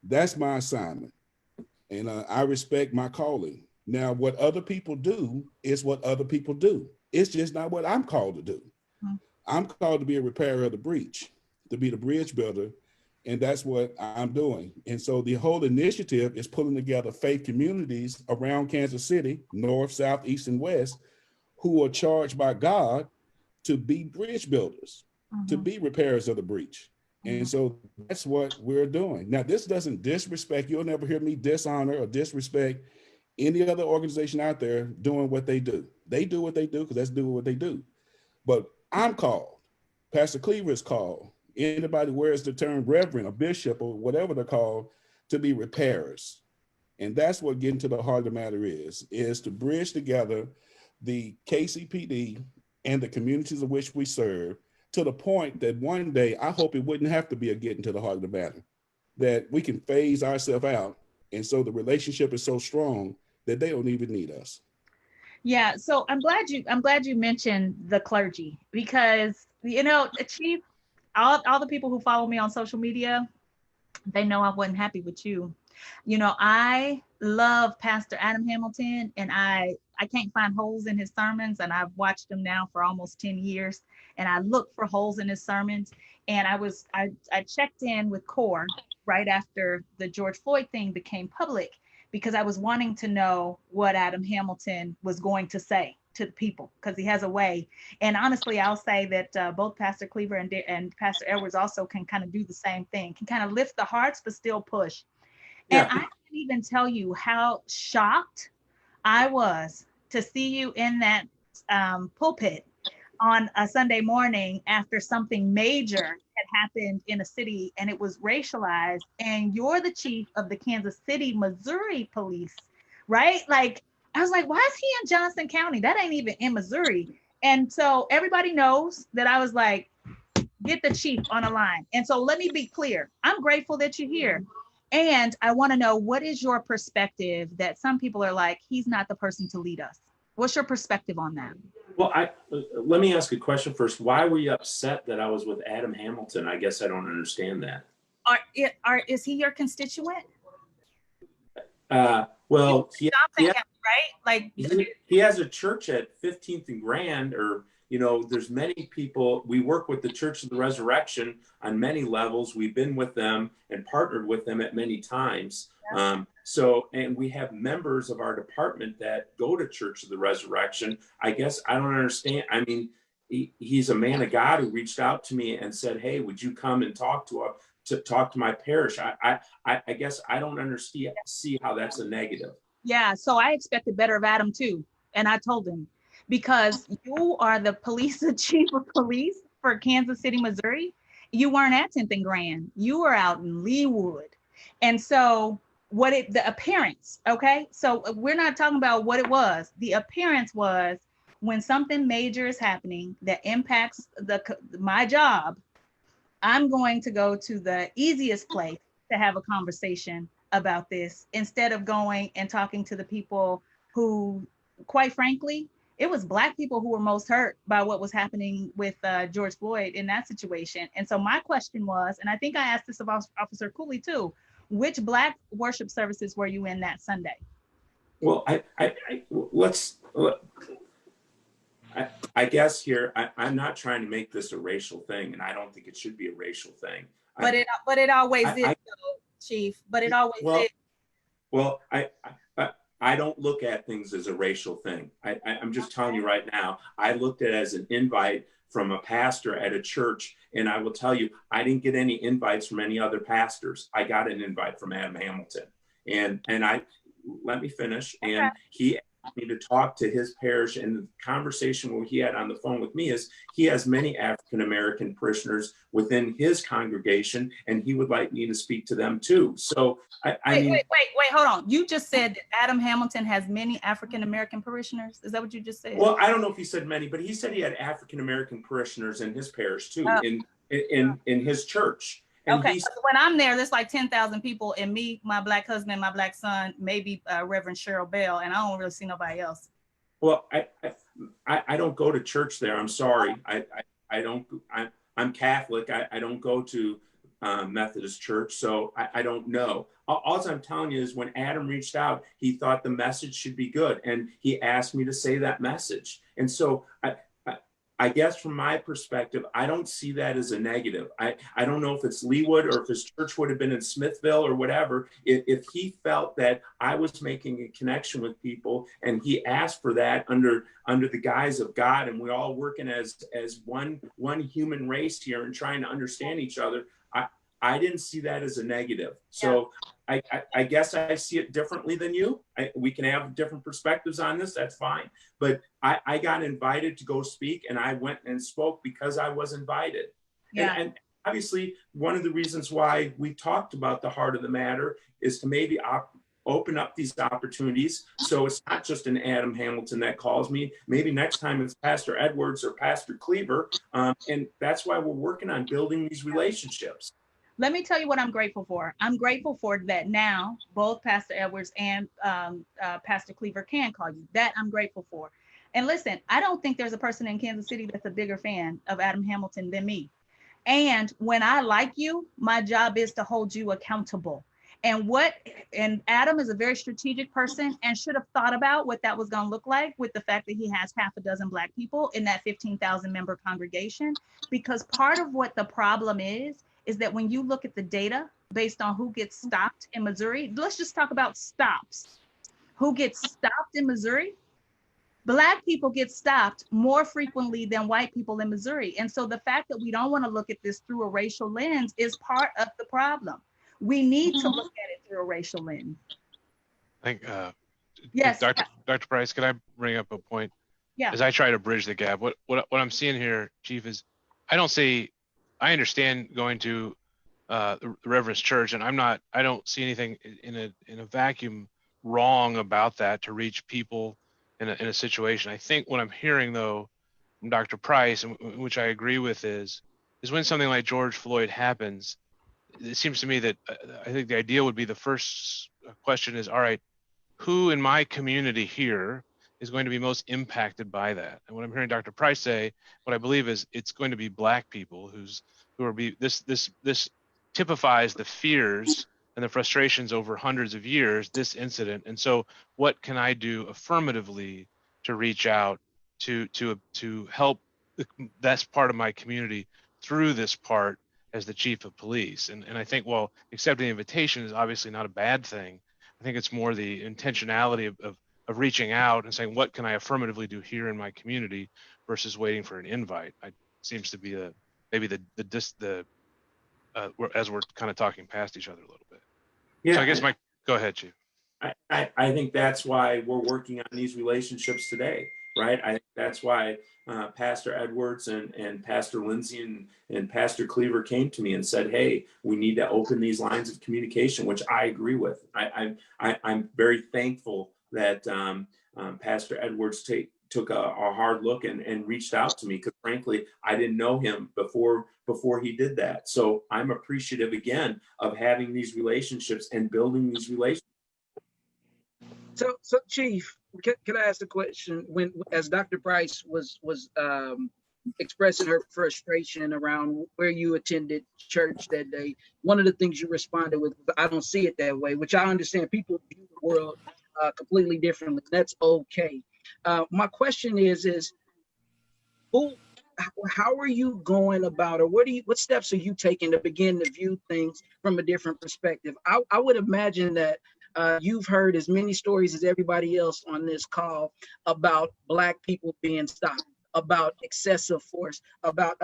S2: That's my assignment, and I respect my calling. Now, what other people do is what other people do. It's just not what I'm called to do. I'm called to be a repairer of the breach, to be the bridge builder, and that's what I'm doing. And so the whole initiative is pulling together faith communities around Kansas City, north, south, east, and west, who are charged by God to be bridge builders, to be repairers of the breach. And so that's what we're doing. Now, this doesn't disrespect, you'll never hear me dishonor or disrespect any other organization out there doing what they do. They do what they do because that's doing what they do. But I'm called, Pastor Cleaver is called, anybody wears the term reverend or bishop or whatever they're called, to be repairers. And that's what getting to the heart of the matter is to bridge together the KCPD and the communities of which we serve to the point that one day, I hope it wouldn't have to be a getting to the heart of the matter, that we can phase ourselves out. And so the relationship is so strong that they don't even need us.
S1: Yeah, so I'm glad you mentioned the clergy, because Chief, all the people who follow me on social media, they know I wasn't happy with you. I love Pastor Adam Hamilton, and I can't find holes in his sermons, and I've watched him now for almost 10 years, and I look for holes in his sermons. And I checked in with CORE right after the George Floyd thing became public, because I was wanting to know what Adam Hamilton was going to say to the people, because he has a way. And honestly, I'll say that both Pastor Cleaver and Pastor Edwards also can kind of do the same thing, can kind of lift the hearts, but still push. And I can't even tell you how shocked I was to see you in that pulpit on a Sunday morning after something major had happened in a city and it was racialized, and you're the chief of the Kansas City, Missouri police, right? Like, I was like, why is he in Johnson County? That ain't even in Missouri. And so everybody knows that I was like, get the chief on a line. And so let me be clear. I'm grateful that you're here. And I want to know, what is your perspective that some people are like, he's not the person to lead us? What's your perspective on that?
S3: Well, let me ask a question first. Why were you upset that I was with Adam Hamilton? I guess I don't understand that.
S1: Is he your constituent?
S3: Well,
S1: right? Like,
S3: he has a church at 15th and Grand, or there's many people. We work with the Church of the Resurrection on many levels. We've been with them and partnered with them at many times. Yeah. And we have members of our department that go to Church of the Resurrection. I guess I don't understand. I mean, he's a man of God who reached out to me and said, "Hey, would you come and talk to my parish?" I guess I don't understand. See how that's a negative.
S1: Yeah, so I expected better of Adam too, and I told him, because you are the chief of police for Kansas City, Missouri. You weren't at 10th and Grand. You were out in Leawood. And so the appearance, okay? So we're not talking about what it was. The appearance was, when something major is happening that impacts my job, I'm going to go to the easiest place to have a conversation about this, instead of going and talking to the people who, quite frankly, it was Black people who were most hurt by what was happening with George Floyd in that situation. And so my question was, and I think I asked this of Officer Cooley too, which Black worship services were you in that Sunday?
S3: Well, I guess here, I'm not trying to make this a racial thing, and I don't think it should be a racial thing.
S1: But it always is, though, Chief. But it always is.
S3: Well, I don't look at things as a racial thing. I'm just telling you right now, I looked at it as an invite from a pastor at a church, and I will tell you, I didn't get any invites from any other pastors. I got an invite from Adam Hamilton, and let me finish. Okay. And he asked me to talk to his parish, and the conversation where he had on the phone with me is, he has many African-American parishioners within his congregation, and he would like me to speak to them too. So wait,
S1: hold on. You just said that Adam Hamilton has many African-American parishioners. Is that what you just said?
S3: Well, I don't know if he said many, but he said he had African-American parishioners in his parish too, in his church. And
S1: Okay, when I'm there, there's like 10,000 people, and me, my black husband, my black son, maybe Reverend Cheryl Bell, and I don't really see nobody else.
S3: Well, I don't go to church there. I'm sorry. I don't. I'm Catholic. I don't go to Methodist church, so I don't know. All I'm telling you is when Adam reached out, he thought the message should be good, and he asked me to say that message. And so I guess from my perspective, I don't see that as a negative. I don't know if it's Leawood or if his church would have been in Smithville or whatever. If he felt that I was making a connection with people and he asked for that under the guise of God, and we're all working as one human race here and trying to understand each other, I didn't see that as a negative. So I guess I see it differently than you. We can have different perspectives on this. That's fine. But I got invited to go speak, and I went and spoke because I was invited. Yeah. And obviously, one of the reasons why we talked about the heart of the matter is to maybe open up these opportunities. So it's not just an Adam Hamilton that calls me. Maybe next time it's Pastor Edwards or Pastor Cleaver. And that's why we're working on building these relationships.
S1: Let me tell you what I'm grateful for. I'm grateful for that now both Pastor Edwards and Pastor Cleaver can call you. That I'm grateful for. And listen, I don't think there's a person in Kansas City that's a bigger fan of Adam Hamilton than me. And when I like you, my job is to hold you accountable. And Adam is a very strategic person and should have thought about what that was going to look like with the fact that he has half a dozen Black people in that 15,000 member congregation. Because part of what the problem is that when you look at the data based on who gets stopped in Missouri, let's just talk about stops. Who gets stopped in Missouri? Black people get stopped more frequently than white people in Missouri. And so the fact that we don't want to look at this through a racial lens is part of the problem. We need to look at it through a racial lens.
S6: I think,
S1: yes,
S6: Dr. Price, could I bring up a point?
S1: Yeah.
S6: As I try to bridge the gap, what I'm seeing here, Chief, is I understand going to the Reverend's church, and I don't see anything in a vacuum wrong about that to reach people in a situation. I think what I'm hearing though from Dr. Price, and which I agree with, is when something like George Floyd happens, it seems to me that I think the idea would be the first question is, all right, who in my community here is going to be most impacted by that? And what I'm hearing Dr. Price say, what I believe is it's going to be Black people this typifies the fears and the frustrations over hundreds of years, this incident. And so what can I do affirmatively to reach out to help that's part of my community through this part as the chief of police? And I think, well, accepting the invitation is obviously not a bad thing. I think it's more the intentionality of reaching out and saying, what can I affirmatively do here in my community versus waiting for an invite? It seems to be as we're kind of talking past each other a little bit. Yeah. So I guess go ahead, Chief.
S3: I think that's why we're working on these relationships today, right? I think that's why Pastor Edwards and Pastor Lindsay and Pastor Cleaver came to me and said, hey, we need to open these lines of communication, which I agree with. I'm very thankful that Pastor Edwards took a hard look and reached out to me, because frankly, I didn't know him before he did that. So I'm appreciative again of having these relationships and building these relationships.
S4: So Chief, can I ask a question? As Dr. Price was expressing her frustration around where you attended church that day, one of the things you responded with, I don't see it that way, which I understand people view the world completely differently. That's okay. My question is how are you going about, or what steps are you taking to begin to view things from a different perspective? I would imagine that you've heard as many stories as everybody else on this call about Black people being stopped, about excessive force, about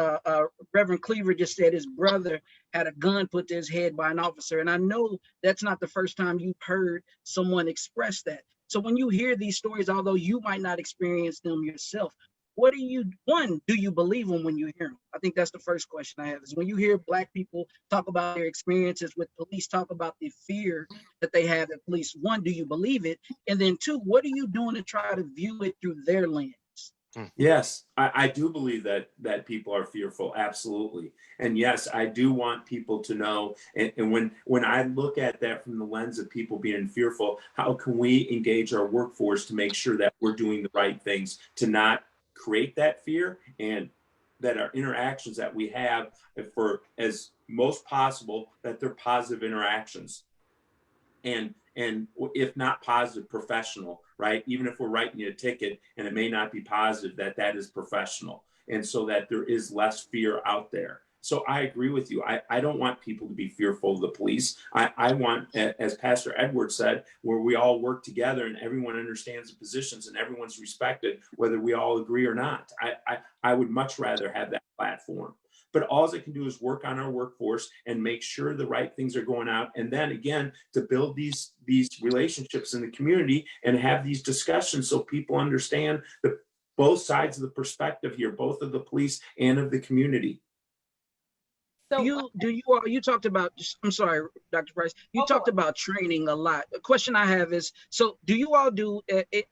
S4: Reverend Cleaver just said his brother had a gun put to his head by an officer. And I know that's not the first time you've heard someone express that. So when you hear these stories, although you might not experience them yourself, do you believe them when you hear them? I think that's the first question I have, is when you hear Black people talk about their experiences with police, talk about the fear that they have at police. One, do you believe it? And then two, what are you doing to try to view it through their lens?
S3: Yes, I do believe that people are fearful, absolutely. And yes, I do want people to know. And when I look at that from the lens of people being fearful, how can we engage our workforce to make sure that we're doing the right things to not create that fear, and that our interactions that we have, for as most possible, that they're positive interactions. And if not positive, professional, right? Even if we're writing you a ticket and it may not be positive, that is professional, and so that there is less fear out there. So I agree with you. I don't want people to be fearful of the police. I want, as Pastor Edwards said, where we all work together and everyone understands the positions and everyone's respected, whether we all agree or not. I would much rather have that platform. But all it can do is work on our workforce and make sure the right things are going out. And then again, to build these relationships in the community and have these discussions so people understand the both sides of the perspective here, both of the police and of the community.
S1: So
S4: You talked about, I'm sorry, Dr. Price, you talked about training a lot. The question I have is, so do you all do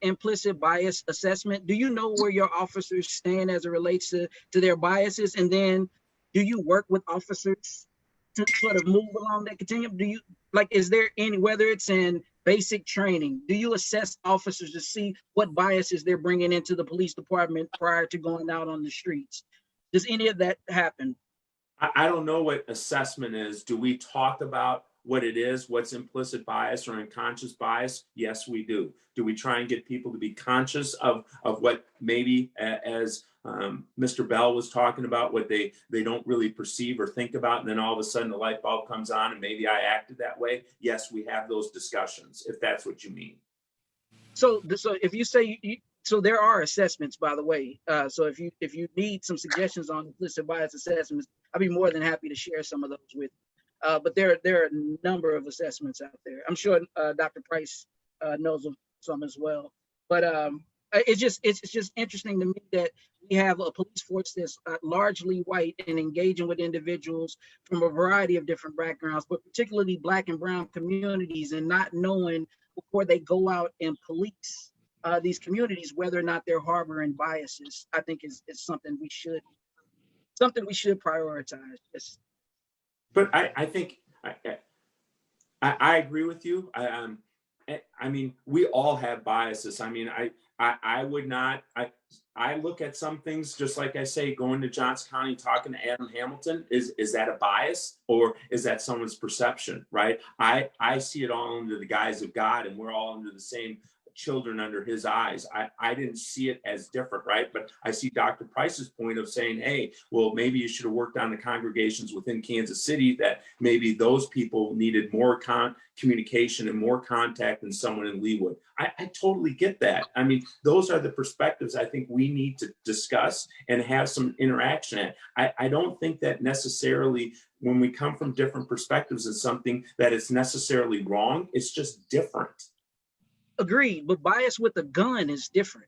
S4: implicit bias assessment? Do you know where your officers stand as it relates to their biases? And then do you work with officers to sort of move along that continuum? Do you, like, is there any, whether it's in basic training, do you assess officers to see what biases they're bringing into the police department prior to going out on the streets? Does any of that happen?
S3: I don't know what assessment is. Do we talk about what it is, what's implicit bias or unconscious bias? Yes, we do. Do we try and get people to be conscious of what maybe, as Mr. Bell was talking about, what they don't really perceive or think about, and then all of a sudden the light bulb comes on and maybe I acted that way? Yes, we have those discussions, if that's what you mean.
S4: So if you say so there are assessments, by the way. So if you need some suggestions on implicit bias assessments, I'd be more than happy to share some of those with you. But there are a number of assessments out there. I'm sure Dr. Price knows of some as well. But it's just interesting to me that we have a police force that's largely white and engaging with individuals from a variety of different backgrounds, but particularly Black and brown communities, and not knowing before they go out and police these communities whether or not they're harboring biases. I think is something we should prioritize.
S3: But I think I agree with you. I mean, we all have biases. I mean, I would not. I look at some things just like I say, going to Johnson County, talking to Adam Hamilton. Is that a bias, or is that someone's perception? Right? I see it all under the guise of God, and we're all under the same children under his eyes. I didn't see it as different, right? But I see Dr. Price's point of saying, hey, well, maybe you should have worked on the congregations within Kansas City, that maybe those people needed more communication and more contact than someone in Leawood. I totally get that. I mean, those are the perspectives I think we need to discuss and have some interaction at. I don't think that necessarily when we come from different perspectives is something that is necessarily wrong. It's just different.
S4: Agreed, but bias with a gun is different.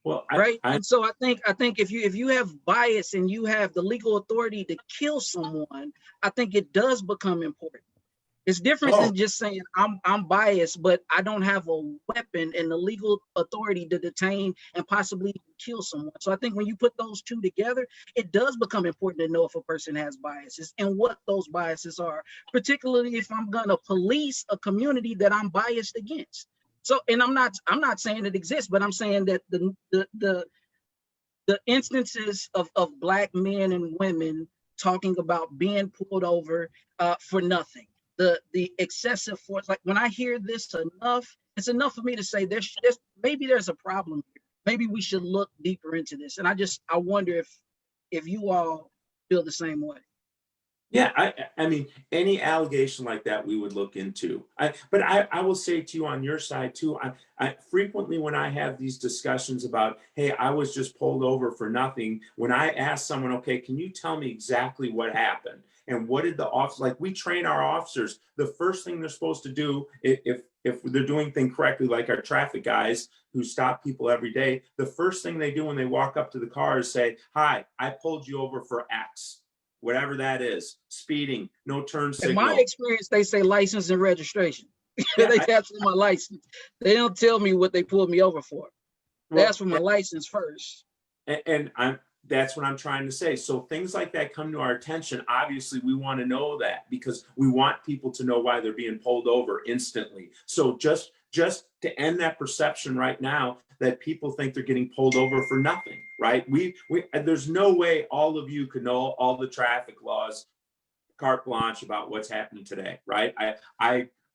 S3: Well,
S4: right. And so I think if you have bias and you have the legal authority to kill someone, I think it does become important. It's different than just saying I'm biased, but I don't have a weapon and the legal authority to detain and possibly kill someone. So I think when you put those two together, it does become important to know if a person has biases and what those biases are, particularly if I'm going to police a community that I'm biased against. So, and I'm not saying it exists, but I'm saying that the instances of Black men and women talking about being pulled over for nothing, the excessive force, like when I hear this enough, it's enough for me to say maybe there's a problem here. Maybe we should look deeper into this. And I wonder if you all feel the same way.
S3: Yeah, I mean, any allegation like that we would look into. But I will say to you on your side too, I frequently when I have these discussions about, hey, I was just pulled over for nothing, when I ask someone, okay, can you tell me exactly what happened? And what did the officer, like we train our officers, the first thing they're supposed to do, if they're doing things correctly, like our traffic guys who stop people every day, the first thing they do when they walk up to the car is say, hi, I pulled you over for X. Whatever that is, speeding, no turn signal.
S4: In my experience, they say license and registration. Yeah, they ask for my license. They don't tell me what they pulled me over for. They ask for my license first.
S3: And that's what I'm trying to say. So things like that come to our attention. Obviously, we want to know that because we want people to know why they're being pulled over instantly. So just to end that perception right now that people think they're getting pulled over for nothing, right? We there's no way all of you could know all the traffic laws carte blanche about what's happening today, right?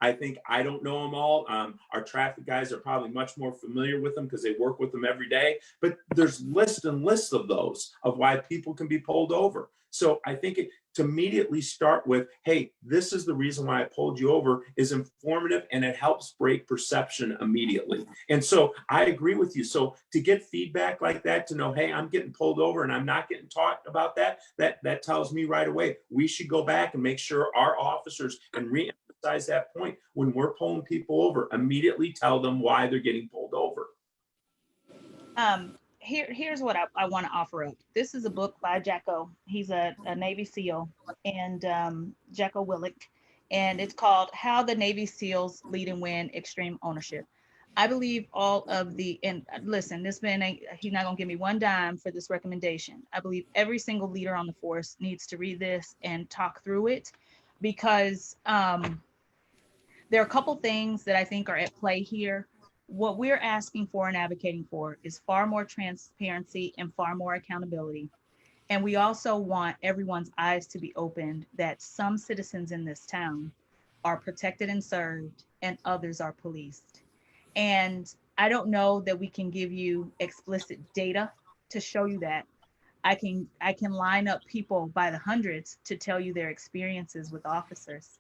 S3: I think I don't know them all. Our traffic guys are probably much more familiar with them because they work with them every day. But there's lists and lists of those of why people can be pulled over. So I think to immediately start with, hey, this is the reason why I pulled you over, is informative and it helps break perception immediately. And so I agree with you. So to get feedback like that, to know, hey, I'm getting pulled over and I'm not getting taught about that, that tells me right away we should go back and make sure our officers and re-emphasize that point when we're pulling people over. Immediately tell them why they're getting pulled over.
S1: Here's what I want to offer up. This is a book by Jacko. He's a Navy SEAL, and Jacko Willick, and it's called How the Navy SEALs Lead and Win Extreme Ownership. I believe all of the, and listen, this man he's not gonna give me one dime for this recommendation. I believe every single leader on the force needs to read this and talk through it, because there are a couple things that I think are at play here. What we're asking for and advocating for is far more transparency and far more accountability. And we also want everyone's eyes to be opened that some citizens in this town are protected and served and others are policed. And I don't know that we can give you explicit data to show you that. I can line up people by the hundreds to tell you their experiences with officers.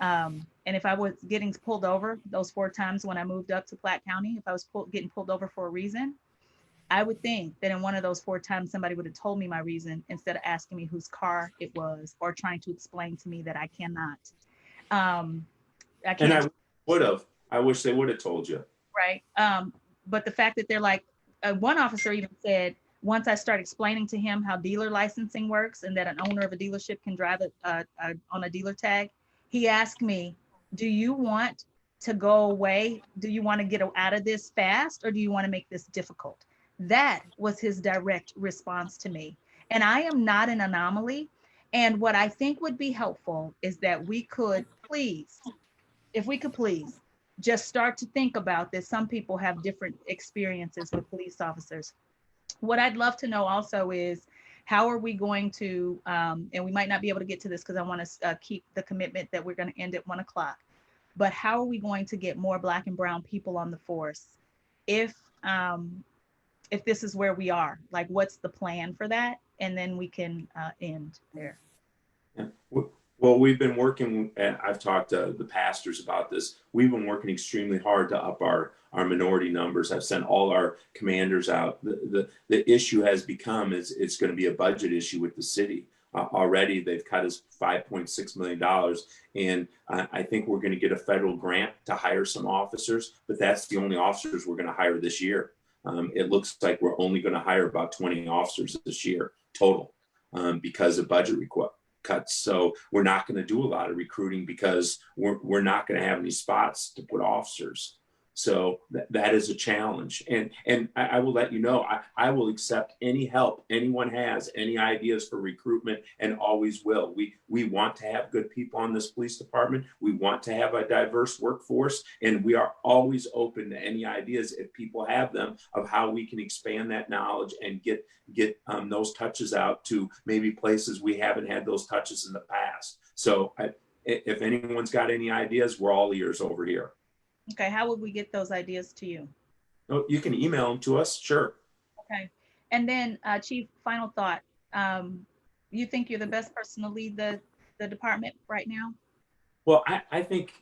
S1: And if I was getting pulled over those 4 times when I moved up to Platte County, if I was getting pulled over for a reason, I would think that in one of those 4 times, somebody would have told me my reason instead of asking me whose car it was or trying to explain to me that I cannot. I can't.
S3: And I would have. I wish they would have told you.
S1: Right. But the fact that they're like, one officer even said, once I start explaining to him how dealer licensing works and that an owner of a dealership can drive on a dealer tag, he asked me, do you want to go away? Do you want to get out of this fast, or do you want to make this difficult? That was his direct response to me. And I am not an anomaly. And what I think would be helpful is that we could please, if we could please, just start to think about that some people have different experiences with police officers. What I'd love to know also is, how are we going to, and we might not be able to get to this because I want to keep the commitment that we're going to end at 1 o'clock, but how are we going to get more Black and brown people on the force if this is where we are? Like, what's the plan for that? And then we can end there.
S3: Yeah. Well, we've been working, and I've talked to the pastors about this. We've been working extremely hard to up our minority numbers. I've sent all our commanders out. The issue has become is it's going to be a budget issue with the city. Already they've cut us $5.6 million. And I think we're going to get a federal grant to hire some officers, but that's the only officers we're going to hire this year. It looks like we're only going to hire about 20 officers this year total because of budget cuts. So we're not going to do a lot of recruiting because we're not going to have any spots to put officers. So that is a challenge. And I will let you know, I will accept any help anyone has, any ideas for recruitment, and always will. We want to have good people on this police department. We want to have a diverse workforce, and we are always open to any ideas if people have them of how we can expand that knowledge and get those touches out to maybe places we haven't had those touches in the past. So if anyone's got any ideas, we're all ears over here.
S1: Okay, how would we get those ideas to you?
S3: Oh, you can email them to us, sure.
S1: Okay, and then Chief, final thought. You think you're the best person to lead the department right now?
S3: Well, I think,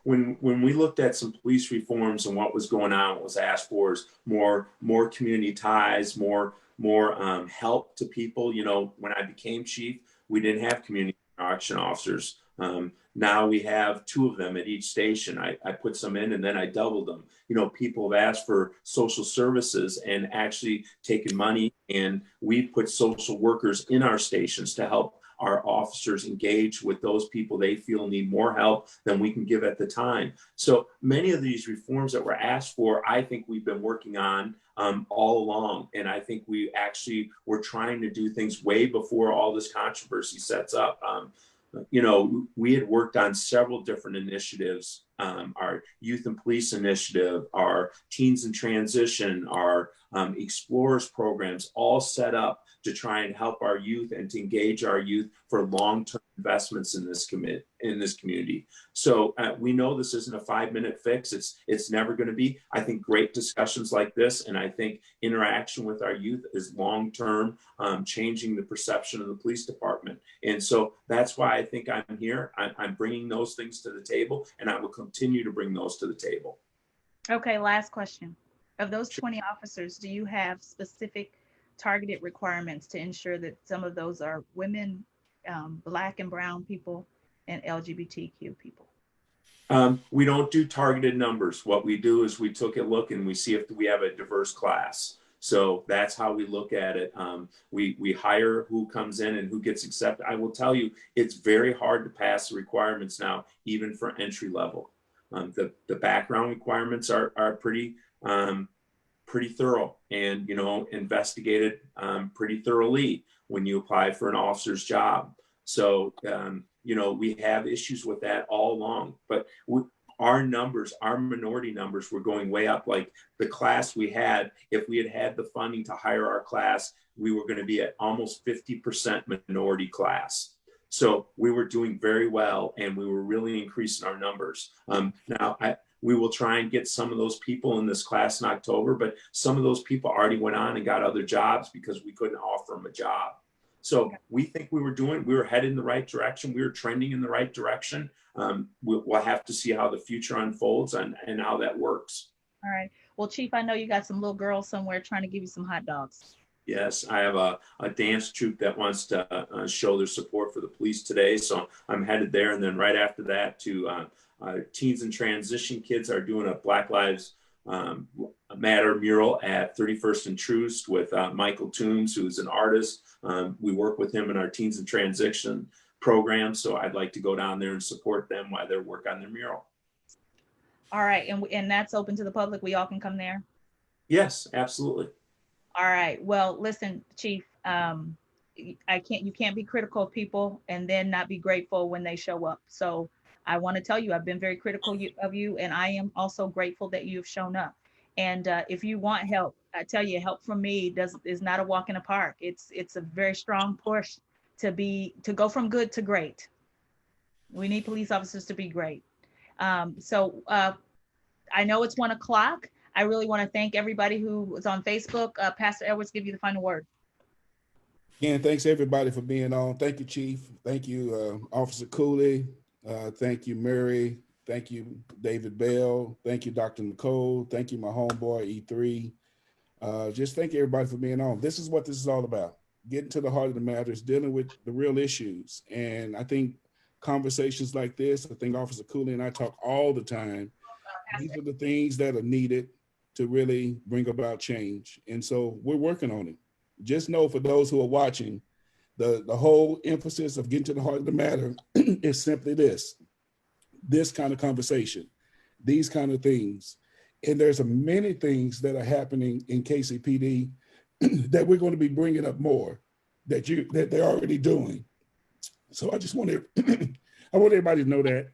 S3: when we looked at some police reforms and what was going on, what was asked for is more community ties, more help to people. When I became chief, we didn't have community action officers. Now we have 2 of them at each station. I put some in and then I doubled them. People have asked for social services and actually taken money, and we put social workers in our stations to help our officers engage with those people they feel need more help than we can give at the time. So many of these reforms that were asked for, I think we've been working on all along. And I think we actually were trying to do things way before all this controversy sets up. You know, we had worked on several different initiatives, our youth and police initiative, our teens in transition, our explorers programs, all set up to try and help our youth and to engage our youth for long-term investments in this community. So we know this isn't a 5-minute fix. It's never going to be. I think great discussions like this, and I think interaction with our youth is long-term, changing the perception of the police department. And so that's why I think I'm here. I'm bringing those things to the table, and I will continue to bring those to the table.
S1: Okay, last question. Of those 20 officers, do you have specific targeted requirements to ensure that some of those are women, Black and brown people, and LGBTQ people?
S3: We don't do targeted numbers. What we do is we took a look and we see if we have a diverse class. So that's how we look at it. We hire who comes in and who gets accepted. I will tell you, it's very hard to pass the requirements now, even for entry level. The background requirements are pretty thorough and, you know, investigated pretty thoroughly when you apply for an officer's job. So, you know, we have issues with that all along, but our numbers, our minority numbers were going way up. Like the class we had, if we had had the funding to hire our class, we were going to be at almost 50% minority class. So we were doing very well and we were really increasing our numbers. Now, we will try and get some of those people in this class in October, but some of those people already went on and got other jobs because we couldn't offer them a job. So we think we were headed in the right direction. We were trending in the right direction. We'll have to see how the future unfolds and how that works.
S1: All right. Well, Chief, I know you got some little girls somewhere trying to give you some hot dogs.
S3: Yes, I have a dance troupe that wants to show their support for the police today. So I'm headed there. And then right after that to teens in transition kids are doing a Black Lives Matter mural at 31st and Troost with Michael Toombs, who's an artist. We work with him in our teens in transition program. So I'd like to go down there and support them while they work on their mural.
S1: All right. And that's open to the public. We all can come there.
S3: Yes, absolutely.
S1: All right. Well, listen, Chief, you can't be critical of people and then not be grateful when they show up. So I want to tell you, I've been very critical of you, and I am also grateful that you've shown up. And if you want help, I tell you, help from me is not a walk in the park. It's a very strong push to go from good to great. We need police officers to be great. So I know it's 1 o'clock. I really want to thank everybody who was on Facebook. Pastor Edwards, give you the final word.
S2: Again, thanks everybody for being on. Thank you, Chief. Thank you, Officer Cooley. Thank you, Mary. Thank you, David Bell. Thank you, Dr. Nicole. Thank you, my homeboy, E3. Just thank everybody for being on. This is what this is all about. Getting to the heart of the matters, dealing with the real issues. And I think conversations like this, I think Officer Cooley and I talk all the time. These are the things that are needed to really bring about change. And so we're working on it. Just know, for those who are watching, the whole emphasis of getting to the heart of the matter is simply this kind of conversation, these kind of things. And there's many things that are happening in KCPD that we're going to be bringing up more that they're already doing. So I just want I want everybody to know that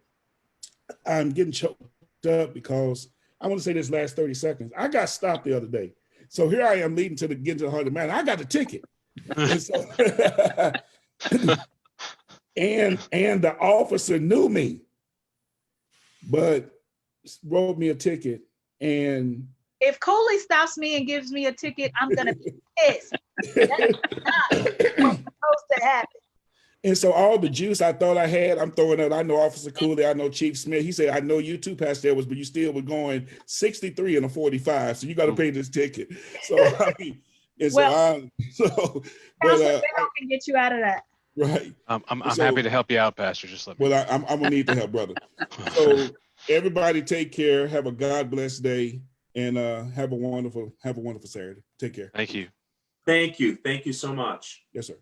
S2: I'm getting choked up because I want to say this last 30 seconds. I got stopped the other day. So here I am leading to getting to the heart of the matter. I got the ticket. And, so, and the officer knew me, but wrote me a ticket. And
S1: if Cooley stops me and gives me a ticket, I'm gonna be pissed. That's not what's supposed to happen.
S2: And so all the juice I thought I had, I'm throwing out. I know Officer Cooley, I know Chief Smith. He said, I know you too, Pastor Edwards, but you still were going 63 and a 45. So you got to pay this ticket. So I mean, and
S1: well,
S2: so
S1: Pastor Bell can get you out of that.
S2: Right.
S6: I'm happy to help you out, Pastor. Just let me.
S2: Well, I'm gonna need the help, brother. So everybody take care. Have a God blessed day, and have a wonderful Saturday. Take care.
S6: Thank you.
S3: Thank you. Thank you so much.
S2: Yes, sir.